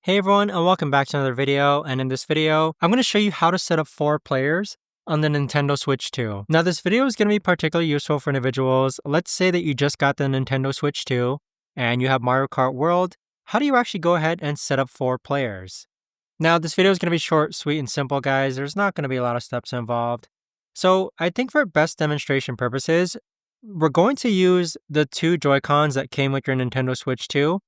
Hey everyone, and welcome back to another video. And in this video, I'm going to show you how to set up 4 players on the Nintendo Switch 2. Now this video is going to be particularly useful for individuals. Let's say that you just got the Nintendo Switch 2 and you have Mario Kart World. How do you actually go ahead and set up 4 players? Now this video is going to be short, sweet, and simple, guys. There's not going to be a lot of steps involved. So I think for best demonstration purposes, we're going to use the 2 Joy-Cons that came with your Nintendo Switch 2.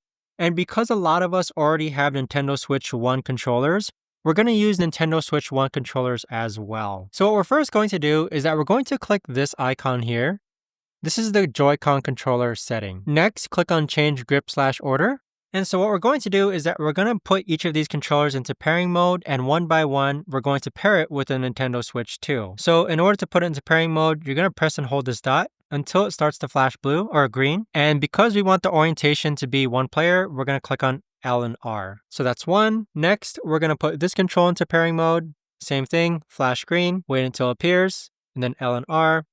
And because a lot of us already have Nintendo Switch 1 controllers, we're going to use Nintendo Switch 1 controllers as well. So what we're first going to do is that we're going to click this icon here. This is the Joy-Con controller setting. Next, click on Change Grip/Order. And so what we're going to do is that we're going to put each of these controllers into pairing mode, and one by one, we're going to pair it with the Nintendo Switch 2. So in order to put it into pairing mode, you're going to press and hold this dot until it starts to flash blue or green. And because we want the orientation to be one player, we're going to click on L and R. So that's 1. Next, we're going to put this control into pairing mode. Same thing, flash green, wait until it appears, and then L and R.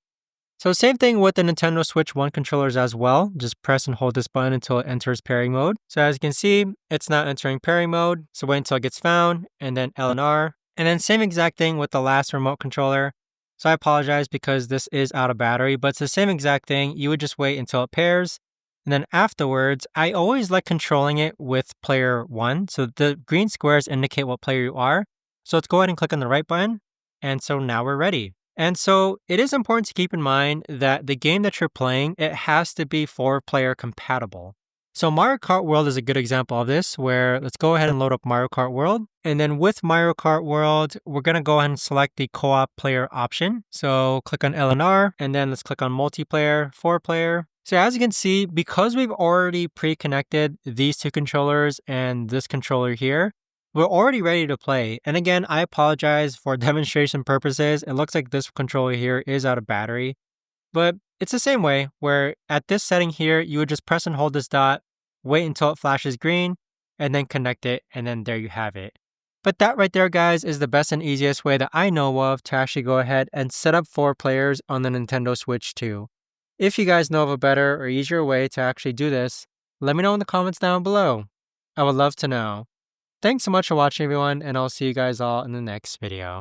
So same thing with the Nintendo Switch 1 controllers as well. Just press and hold this button until it enters pairing mode. So as you can see, it's not entering pairing mode. So wait until it gets found, and then L and R. And then same exact thing with the last remote controller. So I apologize because this is out of battery, but it's the same exact thing. You would just wait until it pairs. And then afterwards, I always like controlling it with player 1. So the green squares indicate what player you are. So let's go ahead and click on the right button. And so now we're ready. And so it is important to keep in mind that the game that you're playing, it has to be 4-player compatible. So Mario Kart World is a good example of this, where let's go ahead and load up Mario Kart World. And then with Mario Kart World, we're going to go ahead and select the co-op player option. So click on L and R, and then let's click on multiplayer, 4-player. So as you can see, because we've already pre-connected these 2 controllers and this controller here, we're already ready to play. And again, I apologize for demonstration purposes. It looks like this controller here is out of battery, but it's the same way where at this setting here, you would just press and hold this dot, wait until it flashes green, and then connect it, and then there you have it. But that right there, guys, is the best and easiest way that I know of to actually go ahead and set up 4 players on the Nintendo Switch 2. If you guys know of a better or easier way to actually do this, let me know in the comments down below. I would love to know. Thanks so much for watching, everyone, and I'll see you guys all in the next video.